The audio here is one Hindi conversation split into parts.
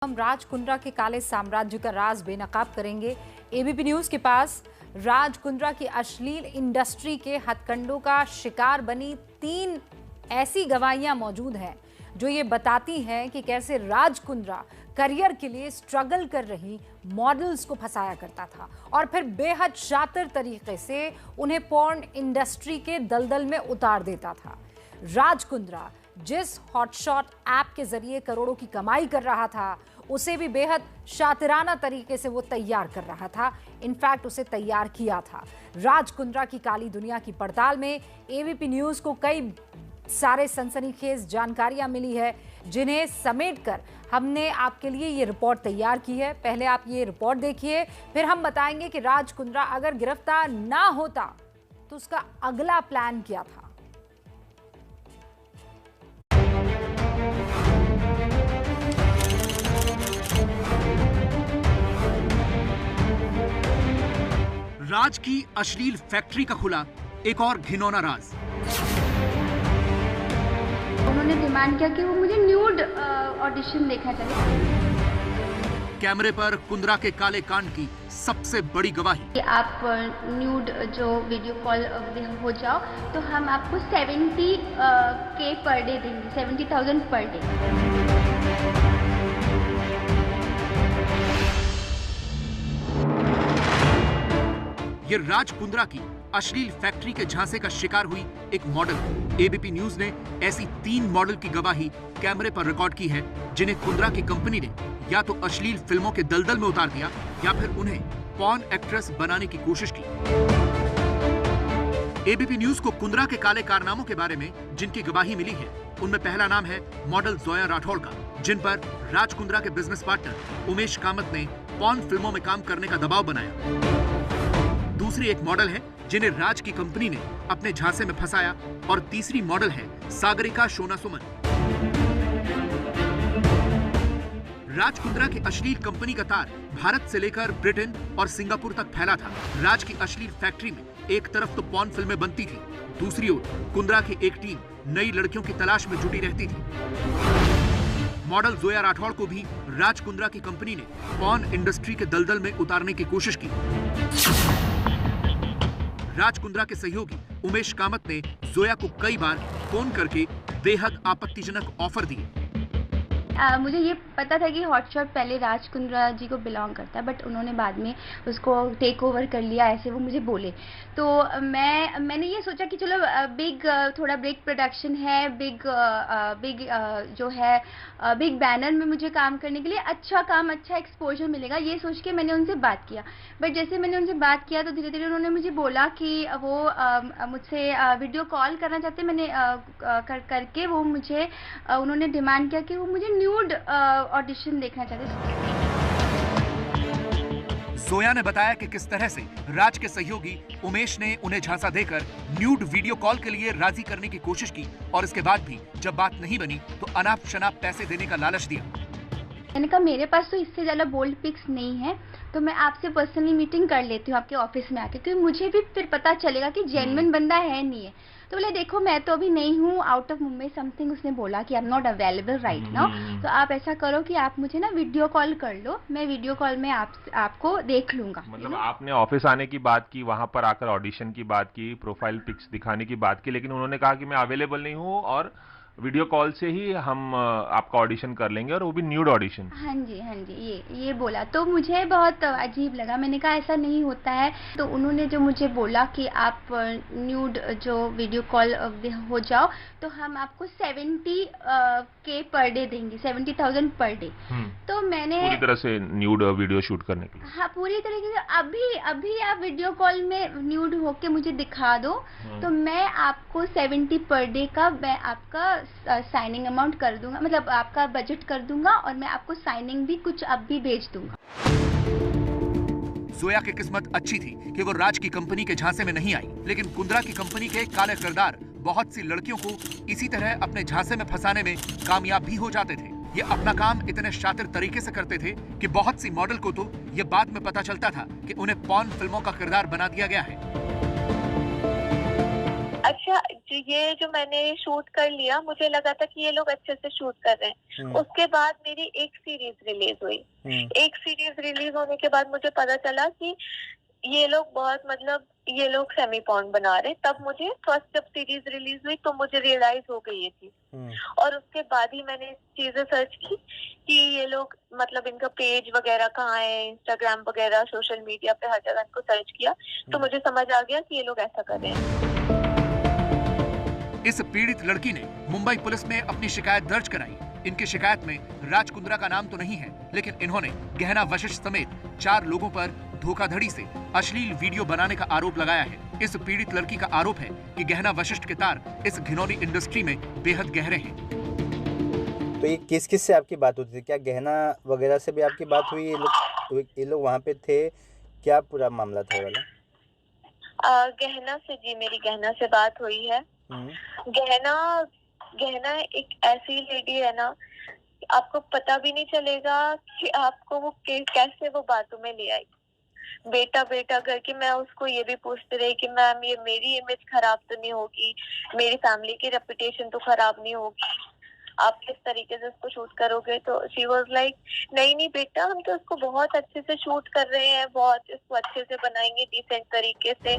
हम राज कुंद्रा के काले साम्राज्य का राज बेनकाब करेंगे। एबीपी न्यूज के पास राज कुंद्रा की अश्लील इंडस्ट्री के हथकंडों का शिकार बनी 3 ऐसी गवाहियां मौजूद हैं जो ये बताती हैं कि कैसे राज कुंद्रा करियर के लिए स्ट्रगल कर रही मॉडल्स को फंसाया करता था और फिर बेहद शातिर तरीके से उन्हें पॉर्न इंडस्ट्री के दलदल में उतार देता था। राज कुंद्रा जिस हॉटशॉट ऐप के जरिए करोड़ों की कमाई कर रहा था उसे भी बेहद शातिराना तरीके से वो तैयार कर रहा था। इनफैक्ट उसे तैयार किया था। राज कुंद्रा की काली दुनिया की पड़ताल में एबीपी न्यूज को कई सारे सनसनीखेज जानकारियां मिली है जिन्हें समेटकर हमने आपके लिए ये रिपोर्ट तैयार की है। पहले आप ये रिपोर्ट देखिए, फिर हम बताएंगे कि राज कुंद्रा अगर गिरफ्तार ना होता तो उसका अगला प्लान क्या था। राज की अश्लील फैक्ट्री का खुला एक और घिनौना राज। उन्होंने डिमांड किया कि वो मुझे न्यूड ऑडिशन देखना चाहिए। कैमरे पर कुंद्रा के काले कांड की सबसे बड़ी गवाही। कि आप न्यूड जो वीडियो कॉल हो जाओ तो हम आपको 70K पर डे देंगे, 70,000 पर डे। ये राज कुंद्रा की अश्लील फैक्ट्री के झांसे का शिकार हुई एक मॉडल। एबीपी न्यूज ने ऐसी 3 मॉडल की गवाही कैमरे पर रिकॉर्ड की है जिन्हें कुंद्रा की कंपनी ने या तो अश्लील फिल्मों के दलदल में उतार दिया या फिर उन्हें पॉर्न एक्ट्रेस बनाने की कोशिश की। एबीपी न्यूज को कुंद्रा के काले कारनामों के बारे में जिनकी गवाही मिली है उनमें पहला नाम है मॉडल जोया राठौड़ का, जिन पर राज कुंद्रा के बिजनेस पार्टनर उमेश कामत ने पॉर्न फिल्मों में काम करने का दबाव बनाया। दूसरी एक मॉडल है जिन्हें राज की कंपनी ने अपने झांसे में फंसाया और तीसरी मॉडल है सागरिका शोना सुमन। राज कुंद्रा की अश्लील कंपनी का तार भारत से लेकर ब्रिटेन और सिंगापुर तक फैला था। राज की अश्लील फैक्ट्री में एक तरफ तो पॉर्न फिल्में बनती थी, दूसरी ओर कुंद्रा की एक टीम नई लड़कियों की तलाश में जुटी रहती थी। मॉडल जोया राठौड़ को भी राज कुंद्रा की कंपनी ने पॉर्न इंडस्ट्री के दलदल में उतारने की कोशिश की। राज कुंद्रा के सहयोगी उमेश कामत ने जोया को कई बार फोन करके बेहद आपत्तिजनक ऑफर दिए। मुझे ये पता था कि हॉटशॉट पहले राज कुंद्रा जी को बिलोंग करता है, बट उन्होंने बाद में उसको टेक ओवर कर लिया, ऐसे वो मुझे बोले। तो मैंने ये सोचा कि चलो थोड़ा बिग प्रोडक्शन है, बिग जो है बिग बैनर में मुझे काम करने के लिए अच्छा एक्सपोजर मिलेगा, ये सोच के मैंने उनसे बात किया। बट जैसे मैंने उनसे बात किया तो धीरे धीरे उन्होंने मुझे बोला कि वो मुझसे वीडियो कॉल करना चाहते। मैंने करके वो मुझे उन्होंने डिमांड किया कि वो मुझे न्यूड ऑडिशन देखना चाहते। जोया ने बताया कि किस तरह से राज के सहयोगी उमेश ने उन्हें झांसा देकर न्यूड वीडियो कॉल के लिए राजी करने की कोशिश की और इसके बाद भी जब बात नहीं बनी तो अनाप शनाप पैसे देने का लालच दिया। मैंने कहा मेरे पास तो इससे ज्यादा बोल्ड पिक्स नहीं है, तो मैं आपसे पर्सनली मीटिंग कर लेती हूँ आपके ऑफिस में आके, क्योंकि मुझे भी फिर पता चलेगा कि जेन्युइन बंदा है नहीं है। तो बोले देखो मैं तो अभी नहीं हूँ, आउट ऑफ मुंबई समथिंग उसने बोला कि I am not available right now, तो आप ऐसा करो कि आप मुझे ना वीडियो कॉल कर लो, मैं वीडियो कॉल में आपको देख लूंगा। मतलब आपने ऑफिस आने की बात की, वहां पर आकर ऑडिशन की बात की, प्रोफाइल पिक्स दिखाने की बात की, लेकिन उन्होंने कहा कि मैं अवेलेबल नहीं हूँ और वीडियो कॉल से ही हम आपका ऑडिशन कर लेंगे, और वो भी न्यूड ऑडिशन। हाँ जी ये बोला तो मुझे बहुत अजीब लगा। मैंने कहा ऐसा नहीं होता है। तो उन्होंने जो मुझे बोला कि आप न्यूड जो वीडियो कॉल हो जाओ तो हम आपको 70K पर डे देंगे, 70,000 पर डे। तो मैंने पूरी तरह से न्यूड वीडियो शूट करने के लिए। हाँ पूरी तरीके से अभी आप वीडियो कॉल में न्यूड होके मुझे दिखा दो तो मैं आपको 70 पर डे का मैं आपका साइनिंग अमाउंट कर दूंगा, मतलब आपका बजट कर दूंगा, और मैं आपको साइनिंग भी कुछ अब भी भेज दूंगा। जोया की किस्मत अच्छी थी कि वो राज की कंपनी के झांसे में नहीं आई, लेकिन कुंद्रा की कंपनी के काले किरदार बहुत सी लड़कियों को इसी तरह अपने झांसे में फंसाने में कामयाब भी हो जाते थे। ये अपना काम इतने शातिर तरीके से करते थे कि बहुत सी मॉडल को तो ये बाद में पता चलता था कि उन्हें पॉर्न फिल्मों का किरदार बना दिया गया है। अच्छा ये जो मैंने शूट कर लिया, मुझे लगा था कि ये लोग अच्छे से शूट कर रहे हैं। उसके बाद मेरी एक सीरीज रिलीज हुई। एक सीरीज रिलीज होने के बाद मुझे पता चला कि ये लोग बहुत ये लोग सेमी पॉर्न बना रहे। तब मुझे फर्स्ट जब सीरीज रिलीज हुई तो मुझे रियलाइज हो गई ये चीज, और उसके बाद ही मैंने चीजें सर्च की कि ये लोग इनका पेज वगैरह कहाँ है, इंस्टाग्राम वगैरह, सोशल मीडिया पे हर जगह इनको सर्च किया तो मुझे समझ आ गया कि ये लोग ऐसा कर रहे हैं। इस पीड़ित लड़की ने मुंबई पुलिस में अपनी शिकायत दर्ज कराई। इनकी शिकायत में राज कुंद्रा का नाम तो नहीं है, लेकिन इन्होंने गहना वशिष्ठ समेत 4 लोगों पर धोखाधड़ी से अश्लील वीडियो बनाने का आरोप लगाया है। इस पीड़ित लड़की का आरोप है कि गहना वशिष्ठ के तार इस घिनौनी इंडस्ट्री में बेहद गहरे हैं। तो ये किस किस से आपकी बात होती थी? क्या गहना वगैरह से भी आपकी बात हुई? ये लोग वहाँ पे थे? क्या पूरा मामला था वाला? गहना से जी, मेरी गहना से बात हुई है। गहना एक ऐसी लेडी है ना, आपको पता भी नहीं चलेगा कि आपको वो कैसे वो बातों में ले आई। बेटा बेटा करके मैं उसको ये भी पूछती रही कि मैम ये मेरी इमेज खराब तो नहीं होगी, मेरी फैमिली की रेपुटेशन तो खराब नहीं होगी, आप किस तरीके से उसको शूट करोगे? तो शी वाज लाइक नहीं बेटा, हम तो उसको बहुत अच्छे से शूट कर रहे हैं, बहुत इसको अच्छे से बनाएंगे डिसेंट तरीके से।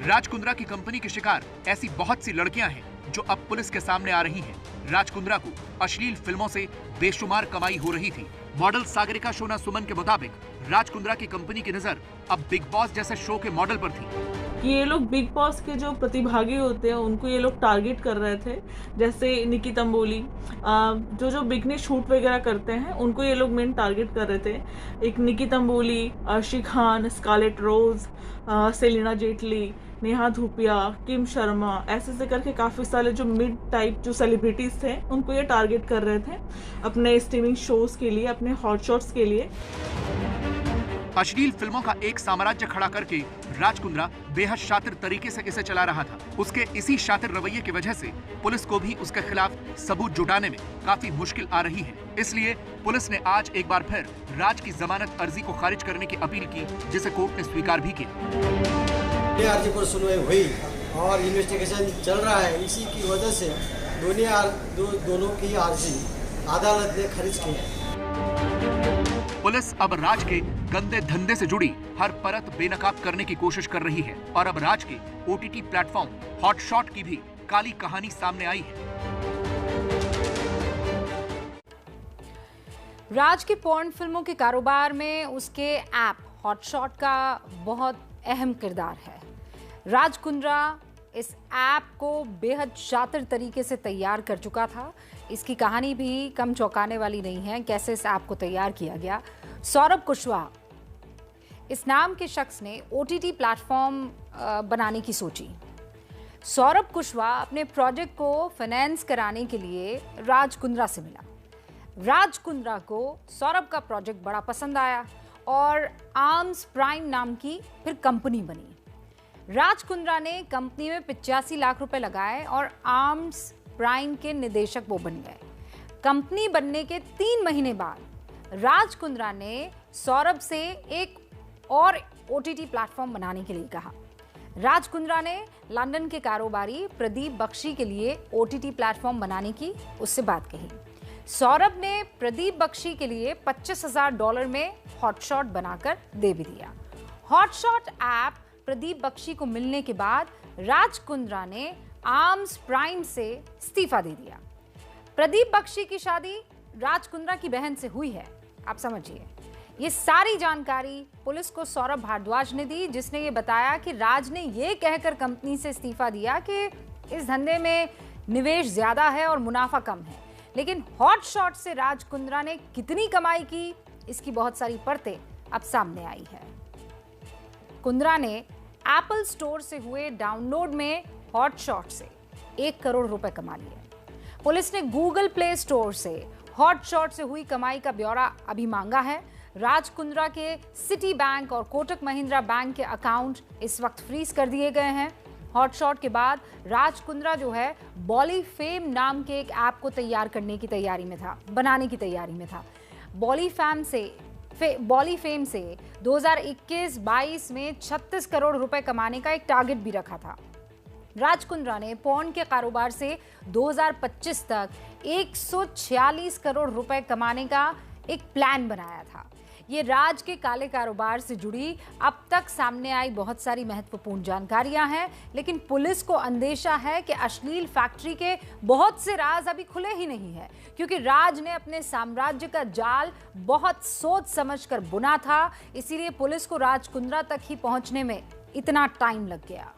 राज कुंद्रा की कंपनी के शिकार ऐसी बहुत सी लड़कियां हैं जो अब पुलिस के सामने आ रही हैं। राज कुंद्रा को अश्लील फिल्मों से बेशुमार कमाई हो रही थी। मॉडल सागरिका शोना सुमन के मुताबिक राज कुंद्रा की कंपनी की नजर अब बिग बॉस जैसे शो के मॉडल पर थी। ये लोग बिग बॉस के जो प्रतिभागी होते हैं उनको ये लोग टारगेट कर रहे थे, जैसे निकी तंबोली, जो बिकनी शूट वगैरह करते हैं उनको ये लोग मेन टारगेट कर रहे थे। एक निकी तंबोली, अर्शी खान, स्कारलेट रोज, सेलिना जेटली, नेहा धूपिया, किम शर्मा, ऐसे करके काफ़ी सारे जो मिड टाइप जो सेलिब्रिटीज़ थे उनको ये टारगेट कर रहे थे अपने स्ट्रीमिंग शोज के लिए, अपने हॉट शॉट्स के लिए। अश्लील फिल्मों का एक साम्राज्य खड़ा करके राज कुंद्रा बेहद शातिर तरीके से इसे चला रहा था। उसके इसी शातिर रवैये की वजह से पुलिस को भी उसके खिलाफ सबूत जुटाने में काफी मुश्किल आ रही है। इसलिए पुलिस ने आज एक बार फिर राज की जमानत अर्जी को खारिज करने की अपील की, जिसे कोर्ट ने स्वीकार भी किया। अर्जी पर सुनवाई हुई और इन्वेस्टिगेशन चल रहा है। इसी की वजह से दोनों की अर्जी अदालत ने खारिज की है। पुलिस अब राज के गंदे धंधे से जुड़ी हर परत बेनकाब करने की कोशिश कर रही है और अब राज के ओटीटी प्लेटफॉर्म हॉटशॉट की भी काली कहानी सामने आई है। राज के पॉर्न फिल्मों के कारोबार में उसके ऐप हॉटशॉट का बहुत अहम किरदार है। राज कुंद्रा इस ऐप को बेहद शातिर तरीके से तैयार कर चुका था। इसकी कहानी भी कम चौंकाने वाली नहीं है, कैसे इस ऐप को तैयार किया गया। सौरभ कुशवाहा इस नाम के शख्स ने ओटीटी प्लेटफॉर्म बनाने की सोची। सौरभ कुशवाहा अपने प्रोजेक्ट को फाइनेंस कराने के लिए राज कुंद्रा से मिला। राज कुंद्रा को सौरभ का प्रोजेक्ट बड़ा पसंद आया और आर्म्स प्राइम नाम की फिर कंपनी बनी। राज कुंद्रा ने कंपनी में 85 लाख रुपए लगाए और आर्म्स प्राइम के निदेशक वो बन गए। कंपनी बनने के 3 महीने बाद राज कुंद्रा ने सौरभ से एक और ओटीटी प्लेटफॉर्म बनाने के लिए कहा। राज कुंद्रा ने लंदन के कारोबारी प्रदीप बख्शी के लिए ओटीटी प्लेटफॉर्म बनाने की उससे बात कही। सौरभ ने प्रदीप बख्शी के लिए $25,000 में हॉटशॉट बनाकर दे भी दिया। हॉटशॉट ऐप प्रदीप बख्शी को मिलने के बाद राज कुंद्रा ने आर्म्स प्राइम से इस्तीफा दे दिया। प्रदीप बख्शी की शादी राज कुंद्रा की बहन से हुई है। आप समझिए, ये सारी जानकारी पुलिस को सौरभ भारद्वाज ने दी, जिसने ये बताया कि राज ने ये कहकर कंपनी से इस्तीफा दिया कि इस धंधे में निवेश ज्यादा है और मुनाफा कम है। लेकिन हॉटशॉट से राज कुंद्रा ने कितनी कमाई की, इसकी बहुत सारी परतें अब सामने आई है। कुंद्रा ने एप्पल स्टोर से हुए डाउनलोड में हॉटशॉट से 1 करोड़ रुपए कमा लिए। पुलिस ने गूगल प्ले स्टोर से हॉटशॉट से हुई कमाई का ब्यौरा अभी मांगा है। राज कुंद्रा के सिटी बैंक और कोटक महिंद्रा बैंक के अकाउंट इस वक्त फ्रीज कर दिए गए हैं। हॉटशॉट के बाद राज कुंद्रा जो है बॉली फेम नाम के एक ऐप को तैयार करने की तैयारी में था, बनाने की तैयारी में था। बॉली फेम से 2021-22 में 36 करोड़ रुपए कमाने का एक टारगेट भी रखा था। राज कुंद्रा ने पॉर्न के कारोबार से 2025 तक 146 करोड़ रुपए कमाने का एक प्लान बनाया था। ये राज के काले कारोबार से जुड़ी अब तक सामने आई बहुत सारी महत्वपूर्ण जानकारियां हैं, लेकिन पुलिस को अंदेशा है कि अश्लील फैक्ट्री के बहुत से राज अभी खुले ही नहीं है, क्योंकि राज ने अपने साम्राज्य का जाल बहुत सोच समझकर बुना था। इसीलिए पुलिस को राज कुंद्रा तक ही पहुंचने में इतना टाइम लग गया।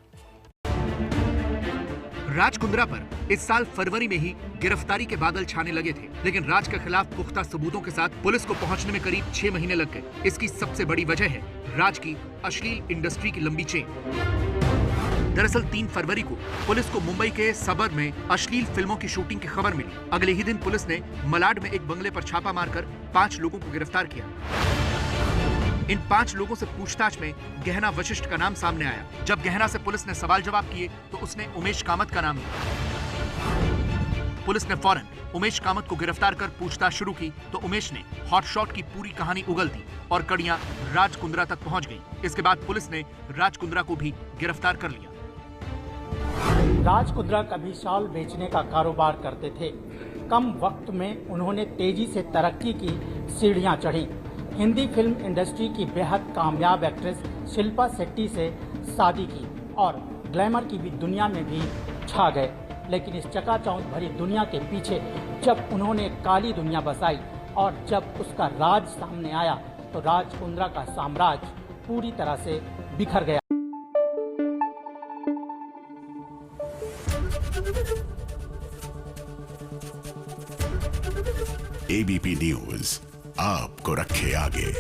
राज कुंद्रा पर इस साल फरवरी में ही गिरफ्तारी के बादल छाने लगे थे, लेकिन राज के खिलाफ पुख्ता सबूतों के साथ पुलिस को पहुंचने में करीब 6 महीने लग गए। इसकी सबसे बड़ी वजह है राज की अश्लील इंडस्ट्री की लंबी चेन। दरअसल 3 फरवरी को पुलिस को मुंबई के सबर्ब में अश्लील फिल्मों की शूटिंग की खबर मिली। अगले ही दिन पुलिस ने मलाड में एक बंगले पर छापा मारकर 5 लोगों को गिरफ्तार किया। इन 5 लोगों से पूछताछ में गहना वशिष्ठ का नाम सामने आया। जब गहना से पुलिस ने सवाल जवाब किए तो उसने उमेश कामत का नाम लिया। पुलिस ने फौरन उमेश कामत को गिरफ्तार कर पूछताछ शुरू की तो उमेश ने हॉट शॉट की पूरी कहानी उगल दी और कड़ियां राज कुंद्रा तक पहुंच गई। इसके बाद पुलिस ने राज कुंद्रा को भी गिरफ्तार कर लिया। राज कुंद्रा कभी शॉल बेचने का कारोबार करते थे। कम वक्त में उन्होंने तेजी से तरक्की की सीढ़ियां चढ़ी। हिंदी फिल्म इंडस्ट्री की बेहद कामयाब एक्ट्रेस शिल्पा शेट्टी से शादी की और ग्लैमर की भी दुनिया में भी छा गए। लेकिन इस चकाचौंध भरी दुनिया के पीछे जब उन्होंने काली दुनिया बसाई और जब उसका राज सामने आया तो राज कुंद्रा का साम्राज्य पूरी तरह से बिखर गया। एबीपी न्यूज़ आपको रखे आगे।